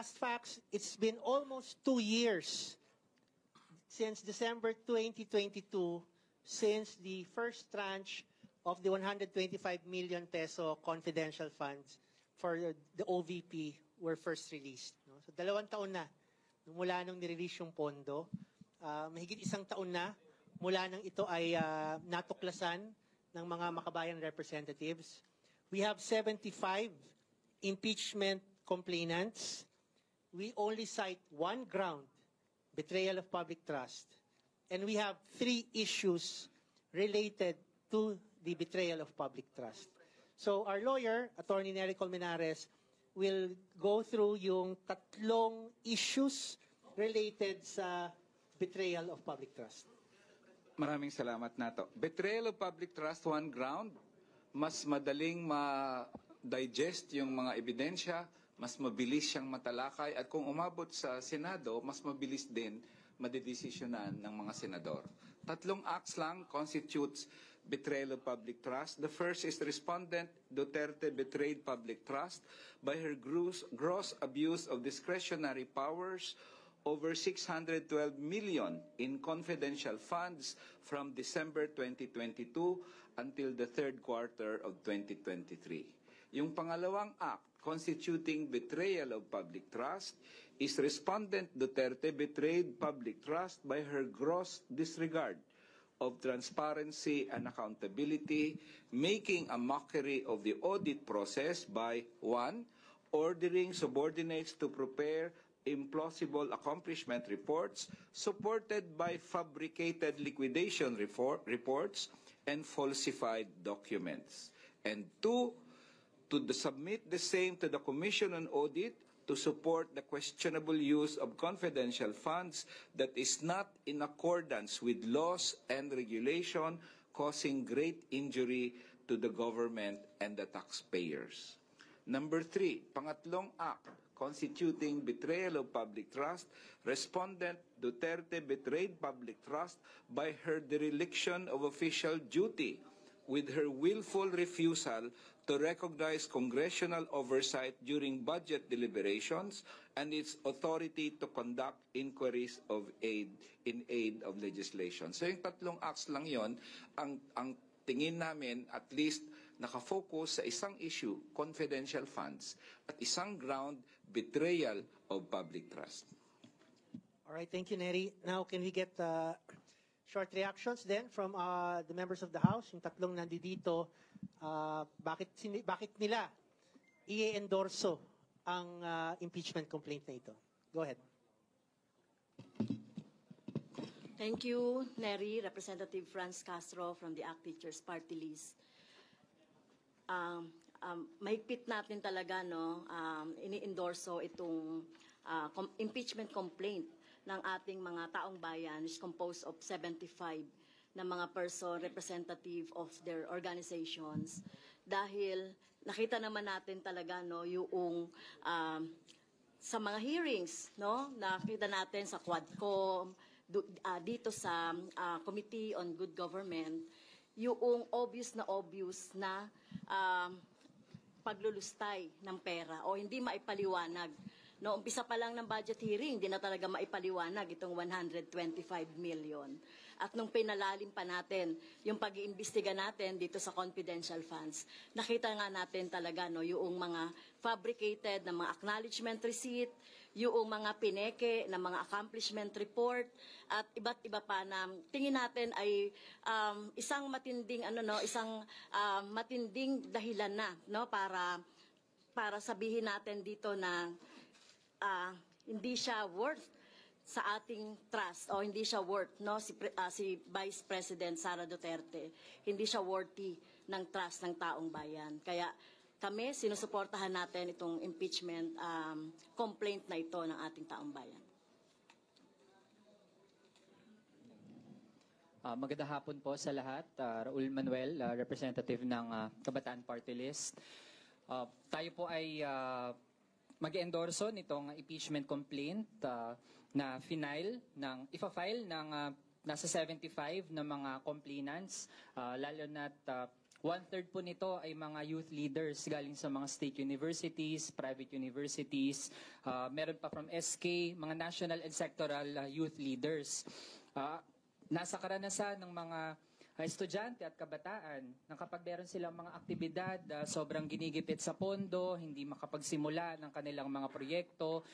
Fast facts, it's been almost 2 years since December 2022 since the first tranche of the 125 million peso confidential funds for the OVP were first released. No? So 2 taon na mula nung nirelease yung pondo. Mahigit 1 taon na mula nang ito ay natuklasan ng mga makabayan representatives. We have 75 impeachment complainants. We only cite 1 ground, betrayal of public trust. And we have 3 issues related to the betrayal of public trust. So our lawyer, Attorney Nery Colmenares, will go through yung 3 issues related sa betrayal of public trust. Maraming salamat, Nato. Betrayal of public trust, 1 ground, mas madaling ma-digest yung mga ebidensya, mas mabilis siyang matalakay, at kung umabot sa Senado, mas mabilis din madedesisyonan ng mga senador. 3 acts lang constitutes betrayal of public trust. The first is Respondent Duterte betrayed public trust by her gross abuse of discretionary powers over 612 million in confidential funds from December 2022 until the 3rd quarter of 2023. Yung pangalawang act constituting betrayal of public trust is Respondent Duterte betrayed public trust by her gross disregard of transparency and accountability, making a mockery of the audit process by 1. Ordering subordinates to prepare implausible accomplishment reports supported by fabricated liquidation reports and falsified documents. And 2, to submit the same to the Commission on Audit to support the questionable use of confidential funds that is not in accordance with laws and regulation, causing great injury to the government and the taxpayers. Number 3, pangatlong act constituting betrayal of public trust, Respondent Duterte betrayed public trust by her dereliction of official duty with her willful refusal to recognize congressional oversight during budget deliberations and its authority to conduct inquiries in aid of legislation. So yung 3 acts lang yon, ang tingin namin at least nakafocus sa isang issue, confidential funds, at isang ground, betrayal of public trust. All right, thank you, Nery. Now, can we get short reactions then from the members of the House? Yung 3 nandito, bakit nila i-endorso ang impeachment complaint na ito? Go ahead. Thank you, Nery. Representative Franz Castro from the ACT Teachers Party List. Mahigpit natin talaga, no, ini-endorso itong impeachment complaint ng ating mga taong bayan, is composed of 75 na mga person representative of their organizations. Dahil nakita naman natin talaga, no, yung sa mga hearings, no, nakita natin sa Quadcom, dito sa Committee on Good Government, yung obvious na paglulustay ng pera o hindi maipaliwanag. No, umpisa pa lang ng budget hearing, hindi na talaga maipaliwanag itong 125 million. At nung pinalalim pa natin yung pag-iimbestiga natin dito sa confidential funds, nakita nga natin talaga, no, yung mga fabricated na mga acknowledgement receipt, yung mga pineke na mga accomplishment report, at iba't iba pa na tingin natin ay isang matinding matinding dahilan na, no, para sabihin natin dito na hindi siya worth sa ating trust, o hindi siya worth, no, si Vice President Sara Duterte, hindi siya worthy ng trust ng taong bayan. Kaya kami, sinusuportahan natin itong impeachment complaint na ito ng ating taong bayan. Magandang hapon po sa lahat. Raul Manuel, representative ng Kabataan Party List. Tayo po ay mag-endorso nitong impeachment complaint na ifa-file ng nasa 75 na mga complainants, lalo na't 1/3 po nito ay mga youth leaders galing sa mga state universities, private universities, meron pa from SK, mga national and sectoral youth leaders. Nasa karanasan ng mga estudyante at kabataan na kapag meron silang mga aktibidad, sobrang ginigipit sa pondo, hindi makapagsimula ng kanilang mga proyekto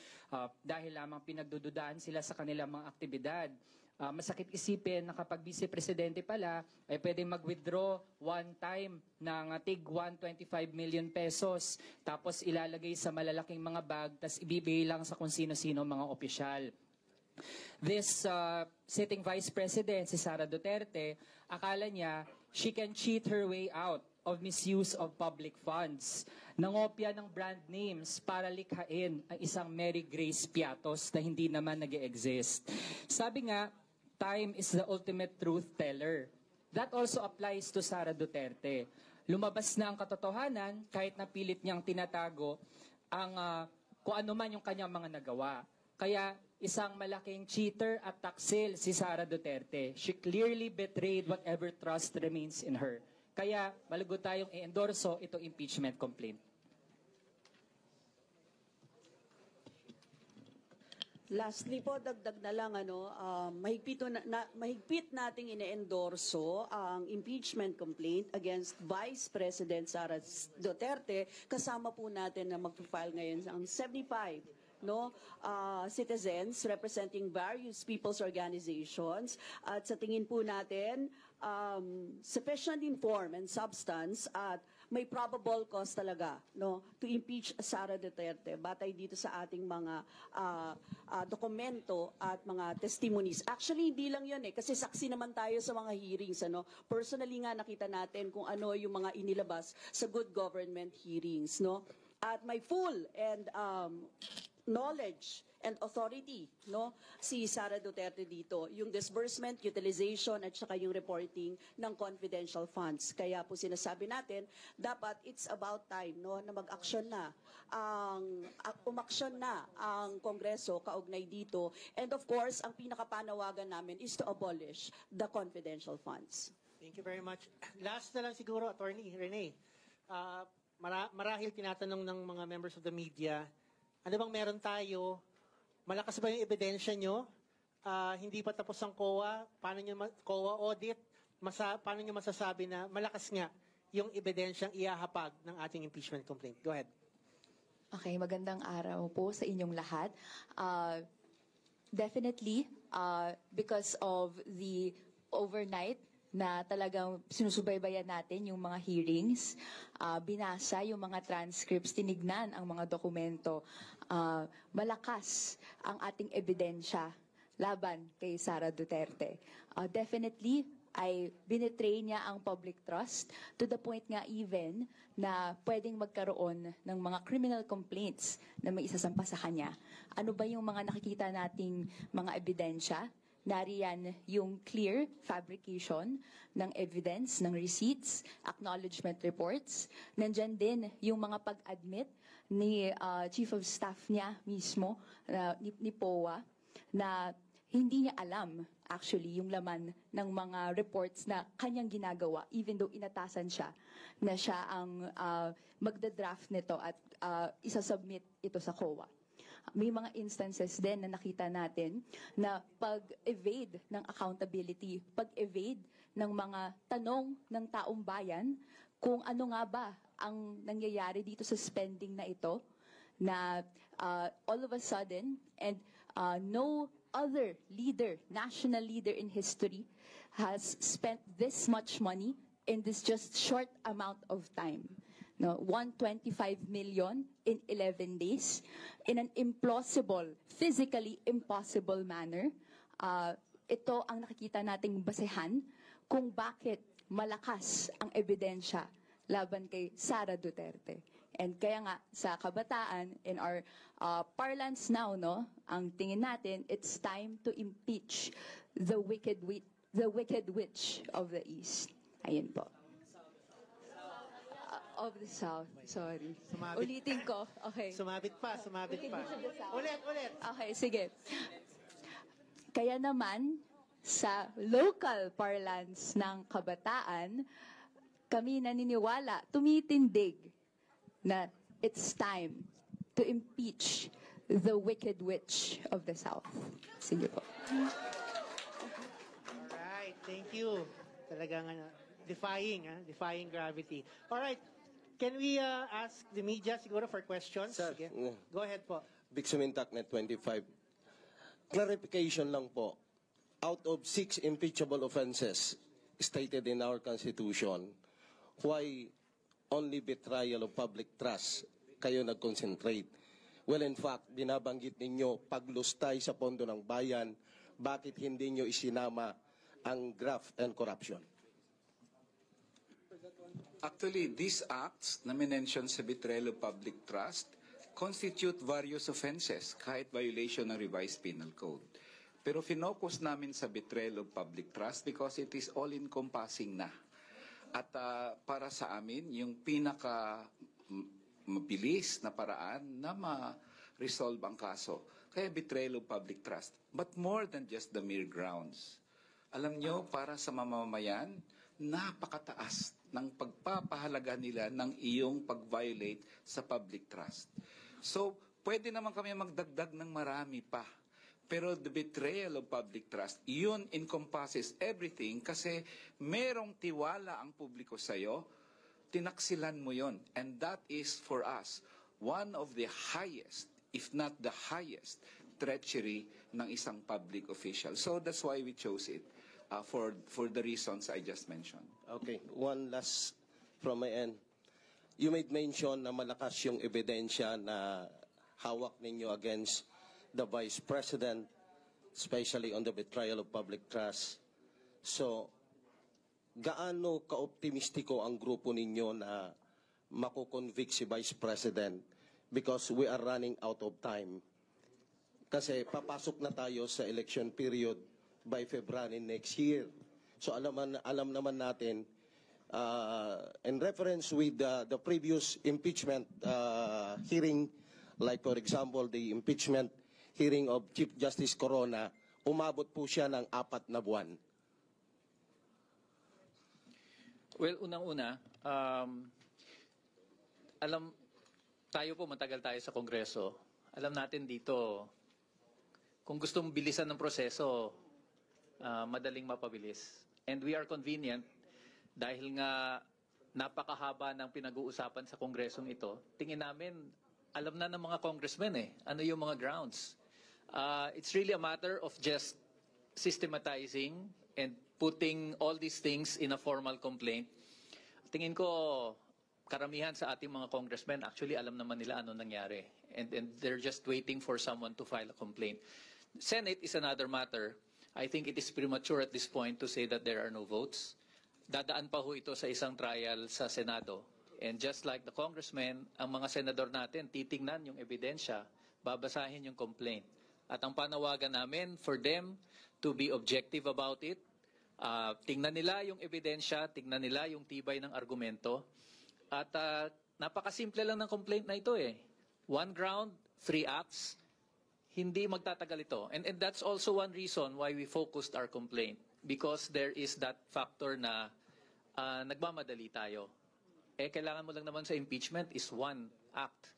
dahil lamang pinagdududaan sila sa kanilang mga aktibidad. Masakit isipin na kapag vice-presidente pala ay pwedeng mag-withdraw one time ng tig 125 million pesos tapos ilalagay sa malalaking mga bag tapos ibibigay lang sa kung sino-sino mga opisyal. This sitting vice president, si Sara Duterte, akala niya she can cheat her way out of misuse of public funds. Nangopya ng brand names para likhain ang isang Mary Grace Piatos na hindi naman nag-exist. Sabi nga, time is the ultimate truth teller. That also applies to Sara Duterte. Lumabas na ang katotohanan kahit napilit niyang tinatago ang kung ano man yung kanyang mga nagawa. Kaya isang malaking cheater at taksil si Sara Duterte. She clearly betrayed whatever trust remains in her. Kaya malago tayong i-endorso itong impeachment complaint. Lastly po, dagdag na lang, mahigpit nating ine-endorso ang impeachment complaint against Vice President Sara Duterte. Kasama po natin na mag-file ngayon ang 75 citizens representing various people's organizations. At sa tingin po natin, sufficient in form and substance at may probable cause talaga to impeach Sara Duterte batay dito sa ating mga dokumento at mga testimonies. Actually, hindi lang yun kasi saksi naman tayo sa mga hearings. Personally nga nakita natin kung ano yung mga inilabas sa good government hearings. At may full and knowledge and authority si Sara Duterte dito, yung disbursement, utilization at saka yung reporting ng confidential funds. Kaya po sinasabi natin, dapat it's about time na mag-aksyon na umaksyon na ang Kongreso kaugnay dito. And of course, ang pinakapanawagan namin is to abolish the confidential funds. Thank you very much. Last na lang siguro, Attorney Rene. Marahil tinatanong ng mga members of the media, ano bang meron tayo? Malakas ba yung ebidensya nyo? Hindi pa tapos ang COA? COA audit? Paano nyo masasabi na malakas nga yung ebidensyang iahapag ng ating impeachment complaint? Go ahead. Okay, magandang araw po sa inyong lahat. Definitely, because of the overnight na talagang sinusubaybayan natin yung mga hearings, binasa yung mga transcripts, tinignan ang mga dokumento, malakas ang ating ebidensya laban kay Sara Duterte. Definitely, ay binetray niya ang public trust to the point nga even na pwedeng magkaroon ng mga criminal complaints na may isasampa sa kanya. Ano ba yung mga nakikita nating mga ebidensya? Nariyan yung clear fabrication ng evidence, ng receipts, acknowledgement reports. Nandyan din yung mga pag-admit ni Chief of Staff niya mismo, ni POA, na hindi niya alam actually yung laman ng mga reports na kanyang ginagawa, even though inatasan siya na siya ang magda-draft nito at isasubmit ito sa COA. May mga instances din na nakita natin na pag-evade ng accountability, pag-evade ng mga tanong ng taong bayan kung ano nga ba ang nangyayari dito sa spending na ito, na all of a sudden, and no other leader, national leader in history has spent this much money in this just short amount of time. 125 million in 11 days in an implausible, physically impossible manner. Ito ang nakikita nating basehan kung bakit malakas ang ebidensya laban kay Sara Duterte. And kaya nga sa kabataan, in our parlance now, ang tingin natin, it's time to impeach the wicked witch of the East. Ayun po. Of the South, sorry. Sumabit. Ulitin ko. Okay. Sumabit pa. Ulit. Okay, sige. Kaya naman, sa local parlance ng kabataan, kami naniniwala, tumitindig na it's time to impeach the wicked witch of the South. Sige po. Alright, thank you. Talagang defying gravity. Alright, can we ask the media siguro for questions? Sir, Sige. Go ahead po. Big Sumintak Net 25. Clarification lang po. Out of 6 impeachable offenses stated in our Constitution, why only betrayal of public trust kayo nag-concentrate? Well, in fact, binabanggit ninyo paglustay sa pondo ng bayan, bakit hindi nyo isinama ang graft and corruption? Actually, these acts na minention sa betrayal of public trust constitute various offenses, kahit violation ng revised penal code. Pero finokus namin sa betrayal of public trust because it is all-encompassing na. At para sa amin, yung pinaka mabilis na paraan na ma-resolve ang kaso. Kaya betrayal of public trust. But more than just the mere grounds. Alam nyo, para sa mamamayan, napakataas ng pagpapahalaga nila ng iyong pag-violate sa public trust. So, pwede naman kami magdagdag ng marami pa. Pero the betrayal of public trust, yun encompasses everything kasi merong tiwala ang publiko sa'yo, tinaksilan mo yon. And that is, for us, one of the highest, if not the highest, treachery ng isang public official. So that's why we chose it, for the reasons I just mentioned. Okay, one last from my end. You made mention na malakas yung ebidensya na hawak ninyo against the Vice President, especially on the betrayal of public trust. So, gaano ka-optimistiko ang grupo ninyo na makukonvict si Vice President because we are running out of time? Kasi papasok na tayo sa election period by February next year. So alam naman natin, in reference with the previous impeachment hearing, like for example, the impeachment hearing of Chief Justice Corona, umabot po siya ng 4 na buwan. Well, unang-una, tayo po, matagal tayo sa Kongreso. Alam natin dito, kung gusto mong bilisan ng proseso, madaling mapabilis. And we are convenient dahil nga napakahaba ng pinag-uusapan sa Kongresong ito. Tingin namin, alam na ng mga congressmen ano yung mga grounds. It's really a matter of just systematizing and putting all these things in a formal complaint. Tingin ko, karamihan sa ating mga congressmen, actually alam naman nila ano nangyari. And they're just waiting for someone to file a complaint. Senate is another matter. I think it is premature at this point to say that there are no votes. Dadaan pa ho ito sa isang trial sa Senado. And just like the congressmen, ang mga senador natin, titingnan yung ebidensya, babasahin yung complaint. At ang panawagan namin for them to be objective about it, tingnan nila yung ebidensya, tingnan nila yung tibay ng argumento. At napakasimple lang ng complaint na ito 1 ground, 3 acts, hindi magtatagal ito. And that's also one reason why we focused our complaint. Because there is that factor na nagmamadali tayo. Kailangan mo lang naman sa impeachment is 1 act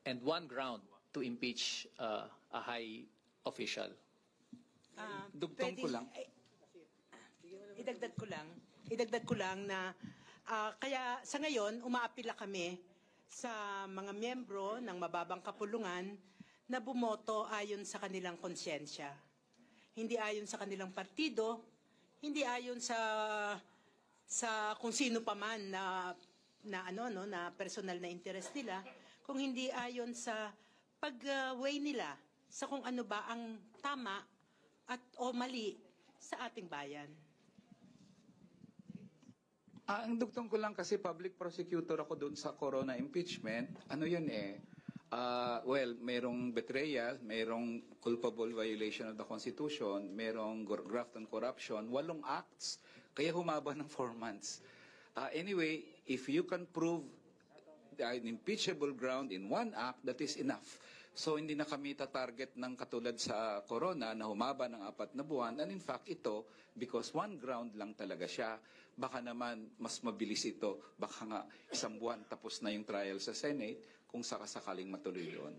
and 1 ground to impeach a high official. Dugtong ko lang. Idagdag ko lang na kaya sa ngayon umaapila kami sa mga miyembro ng mababang kapulungan na bumoto ayon sa kanilang konsyensya. Hindi ayon sa kanilang partido, hindi ayon sa kung sino pa man na personal na interest nila, kung hindi ayon sa pag-weigh nila sa kung ano ba ang tama o mali sa ating bayan. Ang dugtong ko lang kasi public prosecutor ako doon sa Corona impeachment. Ano yun well, merong betrayal, merong culpable violation of the Constitution, merong graft and corruption, 8 acts, kaya humaba ng 4 months. Anyway, if you can prove an impeachable ground in 1 act, that is enough. So hindi na kami tatarget ng katulad sa corona na humaba ng 4 na buwan. And in fact, ito, because one ground lang talaga siya, baka naman mas mabilis ito. Baka nga 1 buwan tapos na yung trial sa Senate kung sakasakaling matuloy doon.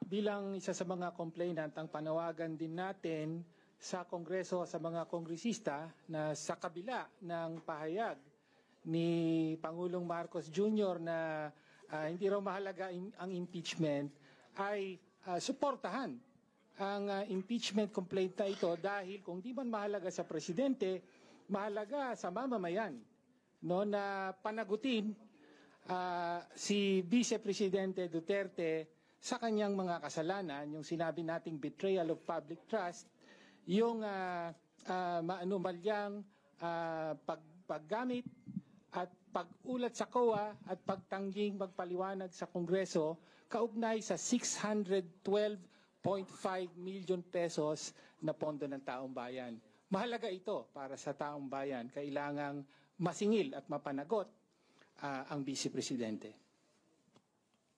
Bilang isa sa mga complainant, ang panawagan din natin sa Kongreso, sa mga kongresista na sa kabila ng pahayag ni Pangulong Marcos Jr. na hindi raw mahalaga ang impeachment, ay suportahan ang impeachment complaint na ito dahil kung di man mahalaga sa presidente, mahalaga sa mamamayan, no, na panagutin si Vice Presidente Duterte sa kanyang mga kasalanan, yung sinabi nating betrayal of public trust, yung maanumalyang paggamit at pag-ulat sa COA at pagtangging magpaliwanag sa Kongreso kaugnay sa 612.5 million pesos na pondo ng taong bayan. Mahalaga ito para sa taong bayan. Kailangang masingil at mapanagot ang Vice Presidente.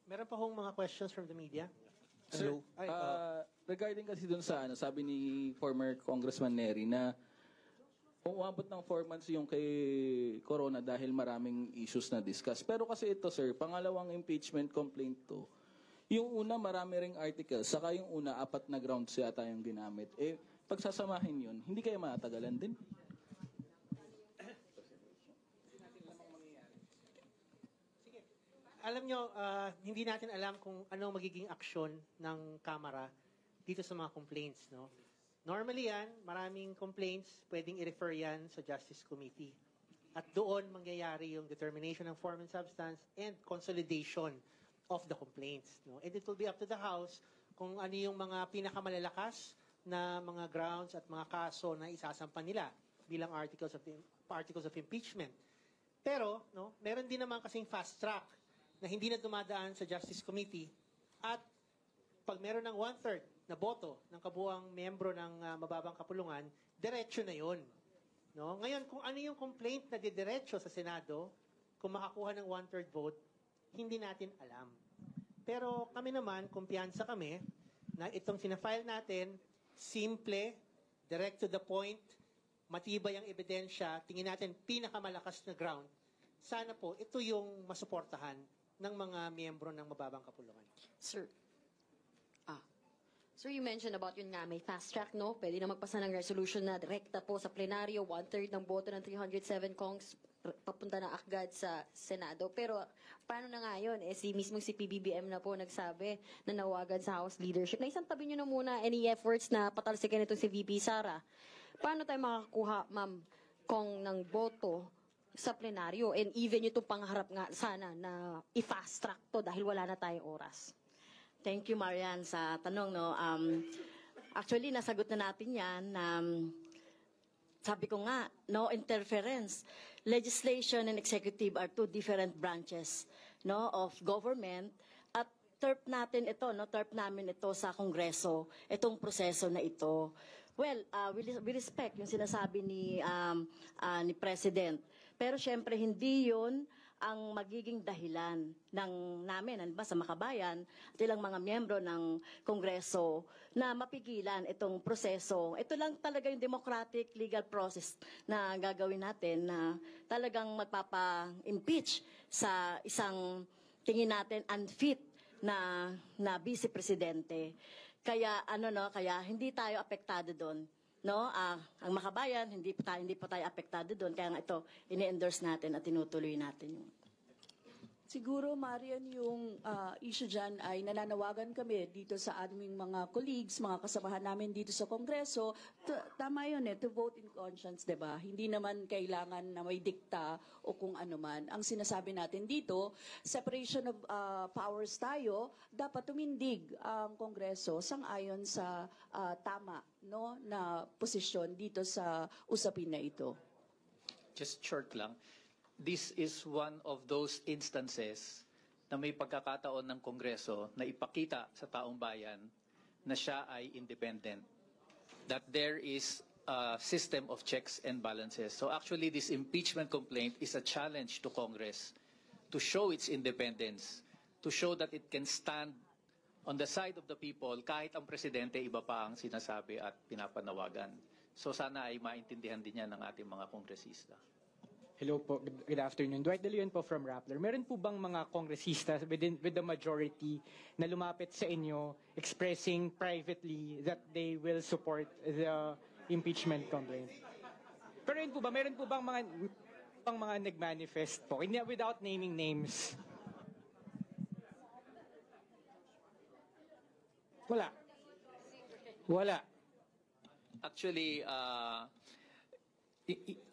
Meron pa hong mga questions from the media? Sir, regarding kasi dun sa sabi ni former Congressman Neri na umabot ng 4 months yung kay Corona dahil maraming issues na discuss. Pero kasi ito, sir, pangalawang impeachment complaint to. Yung una, marami ring articles. Saka yung una, 4 na grounds yata yung ginamit. Pagsasamahin yun, hindi kayo matagalan din? Alam nyo, hindi natin alam kung ano magiging aksyon ng Kamara dito sa mga complaints, no? Normally yan, maraming complaints, pwedeng i-refer yan sa Justice Committee. At doon mangyayari yung determination ng form and substance and consolidation of the complaints, no? And it will be up to the House kung ano yung mga pinakamalalakas na mga grounds at mga kaso na isasampan nila bilang articles of impeachment. Pero, no, meron din naman kasing fast track na hindi na dumadaan sa Justice Committee at pag meron ng 1/3 na boto ng kabuuang membro ng mababang kapulungan, diretso na yon. No? Ngayon, kung ano yung complaint na didiretso sa Senado, kung makakuha ng 1/3 vote, hindi natin alam. Pero kami naman, kumpiyansa kami na itong sinafile natin, simple, direct to the point, matibay ang ebidensya, tingin natin pinakamalakas na ground, sana po ito yung masuportahan ng mga miyembro ng mababang kapulungan. Sir, you mentioned about yun nga, may fast track, no? Pwede na magpasa ng resolution na direkta po sa plenaryo, 1/3 ng boto ng 307 Kongs papunta na agad sa Senado. Pero paano na nga yun? Si PBBM na po nagsabi na nawagan sa House leadership. Naisang tabi nyo na muna any efforts na patalsikin itong si VP Sara. Paano tayo makakakuha, ma'am, Kong, ng boto sa plenaryo? And even itong pangarap nga sana na i-fast track to dahil wala na tayong oras. Thank you, Marian, sa tanong. No? Actually, nasagot na natin yan. Sabi ko nga, no interference. Legislation and executive are two different branches, no, of government. At terp natin ito, no, terp namin ito sa Kongreso, itong proseso na ito. Well, we respect yung sinasabi ni President. Pero syempre, hindi yun ang magiging dahilan ng namin, sa Makabayan, at ilang mga miyembro ng Kongreso na mapigilan itong proseso. Ito lang talaga yung democratic legal process na gagawin natin na talagang magpapa-impeach sa isang tingin natin unfit na Vice Presidente. Kaya kaya hindi tayo apektado doon. No, ang Makabayan, hindi pa tayo apektado doon. Kaya nga ito, ini-endorse natin at tinutuloy natin yung. Siguro, Marian, yung issue dyan ay nananawagan kami dito sa aming mga colleagues, mga kasamahan namin dito sa Kongreso. Tama yun to vote in conscience, diba? Hindi naman kailangan na may dikta o kung ano man. Ang sinasabi natin dito, separation of powers tayo, dapat tumindig ang Kongreso sang-ayon sa tama, no, na posisyon dito sa usapin na ito. Just short lang. This is one of those instances na may pagkakataon ng Kongreso na ipakita sa taong bayan na siya ay independent. That there is a system of checks and balances. So actually, this impeachment complaint is a challenge to Congress to show its independence, to show that it can stand on the side of the people kahit ang presidente iba pa ang sinasabi at pinapanawagan. So sana ay maintindihan din yan ng ating mga kongresista. Hello po, good afternoon. Dwight De Leon po from Rappler. Meron po bang mga kongresista with the majority na lumapit sa inyo expressing privately that they will support the impeachment complaint? Pero yun po ba, meron po bang mga nag-manifest po, without naming names? Wala. Actually,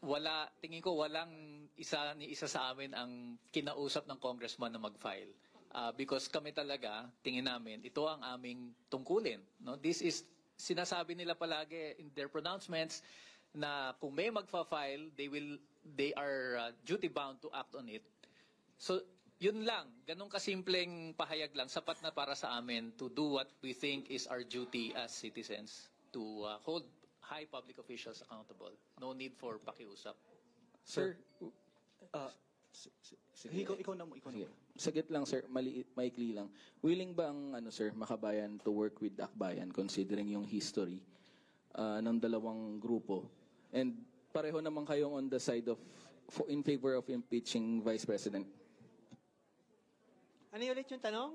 wala, tingin ko walang isa sa amin ang kinausap ng congressman na mag-file. Because kami talaga, tingin namin, ito ang aming tungkulin. No? This is, sinasabi nila palagi in their pronouncements na kung may magfa-file, they are duty bound to act on it. So, yun lang, ganun kasimpleng pahayag lang, sapat na para sa amin to do what we think is our duty as citizens, to hold high public officials accountable. No need for pakiusap. Sir, Ikaw na. Sagit lang sir, maikli lang. Willing ba ang sir, Makabayan to work with Akbayan considering yung history ng dalawang grupo? And pareho naman kayong on the side of in favor of impeaching Vice President. Ano ulit yung tanong?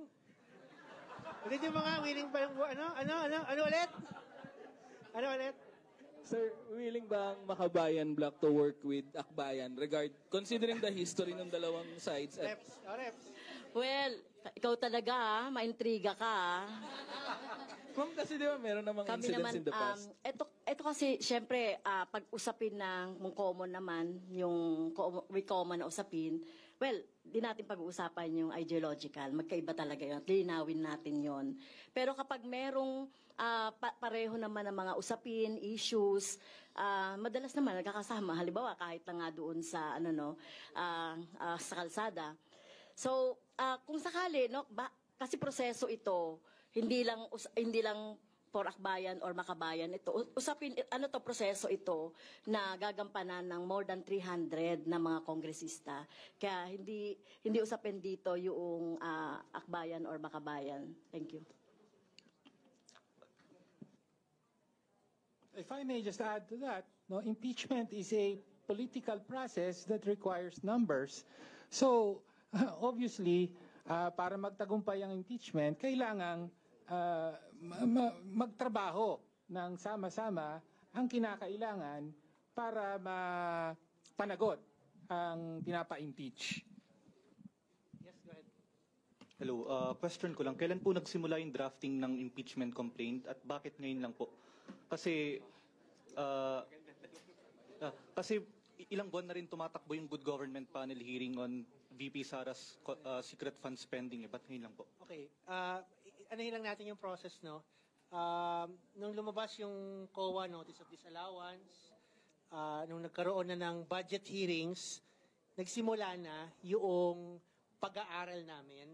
Ulit yung mga willing ba yung ano ulit? Ano ulit? Sir, willing ba ang Makabayan block to work with Akbayan considering the history ng dalawang sides? Reps. Well, ikaw talaga, maintriga ka. Ma'am, kasi di ba meron namang Kami incidents naman, in the past? ito kasi, syempre, pag usapin ng common naman, yung with common na usapin, well, di natin pag-uusapan yung ideological. Magkaiba talaga yun. Linawin natin yon. Pero kapag merong pareho naman ng mga usapin, issues, madalas naman nagkakasama. Halimbawa, kahit na nga doon sa, sa kalsada. So, kung sakali, kasi proseso ito, hindi lang for Akbayan or Makabayan ito. Usapin, proseso ito na gagampanan ng more than 300 na mga kongresista. Kaya hindi usapin dito yung Akbayan or Makabayan. Thank you. If I may just add to that, impeachment is a political process that requires numbers. So, obviously, para magtagumpay ang impeachment, kailangang magtrabaho ng sama-sama ang kinakailangan para mapanagot ang pinapa-impeach. Yes, go ahead. Hello, question ko lang. Kailan po nagsimula yung drafting ng impeachment complaint at bakit ngayon lang po? Kasi ilang buwan na rin tumatakbo yung Good Government Panel hearing on VP Sara's secret fund spending. Ba't ngayon lang po? Okay. Anahin lang natin yung process, no? Nung lumabas yung COA Notice of Disallowance, nung nagkaroon na ng budget hearings, nagsimula na yung pag-aaral namin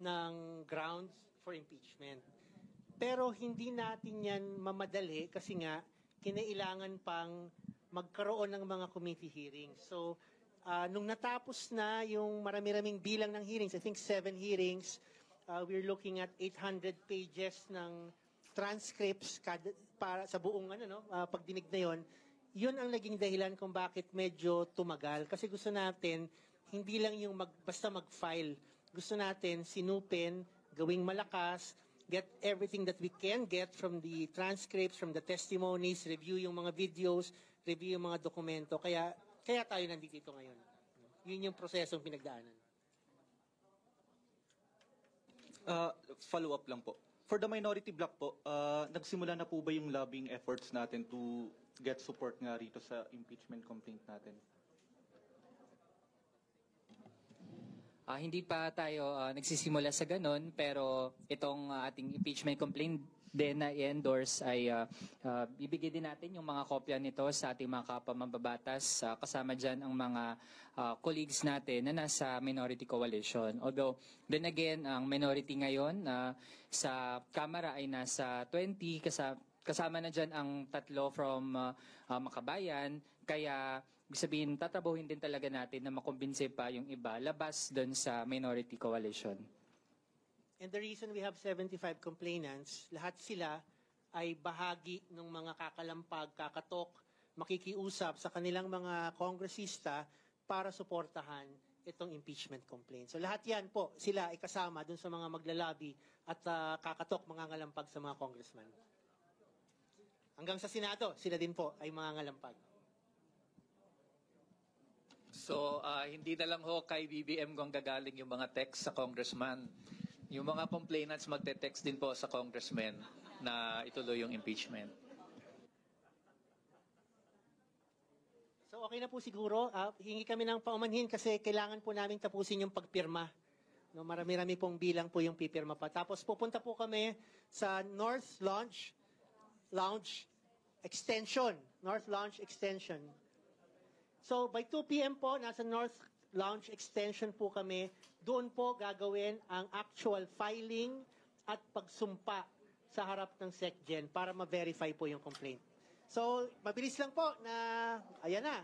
ng grounds for impeachment. Pero hindi natin yan mamadali kasi nga kinailangan pang magkaroon ng mga committee hearings. So, nung natapos na yung marami-raming bilang ng hearings, I think 7 hearings, we're looking at 800 pages ng transcripts para sa buong pagdinig na yon. Yun ang naging dahilan kung bakit medyo tumagal. Kasi gusto natin, hindi lang yung basta mag-file. Gusto natin sinupin, gawing malakas, get everything that we can get from the transcripts, from the testimonies, review yung mga videos, review yung mga dokumento. Kaya tayo nandito ngayon. Yun yung prosesong pinagdaanan. Follow-up lang po. For the minority bloc po, nagsimula na po ba yung lobbying efforts natin to get support nga rito sa impeachment complaint natin? Hindi pa tayo nagsisimula sa ganun, pero itong ating impeachment complaint din na i-endorse ay bibigay din natin yung mga kopya nito sa ating mga kapamambabatas, kasama dyan ang mga colleagues natin na nasa minority coalition. Although, then again, ang minority ngayon sa Kamara ay nasa 20, kasama na dyan ang 3 from Makabayan, kaya ibig sabihin, tatrabahuin din talaga natin na makumbinse pa yung iba labas doon sa minority coalition. And the reason we have 75 complainants, lahat sila ay bahagi ng mga kakalampag, kakatok, makikiusap sa kanilang mga kongresista para suportahan itong impeachment complaint. So lahat yan po, sila ay kasama dun sa mga maglalabi at kakatok, mga ngalampag sa mga congressman. Hanggang sa Senado, sila din po ay mga ngalampag. So, hindi na lang ho kay BBM kung gagaling yung mga text sa congressman. Yung mga complainants magte-text din po sa congressman na ituloy yung impeachment. So okay na po siguro. Hingi kami ng paumanhin kasi kailangan po namin tapusin yung pagpirma. No, marami-rami pong bilang po yung pipirma pa. Tapos pupunta po kami sa North Lounge Extension. North Lounge Extension. So by 2 p.m. po, nasa North Lounge Extension po kami. Doon po gagawin ang actual filing at pagsumpa sa harap ng SecGen para ma-verify po yung complaint. So, mabilis lang po na, ayan na,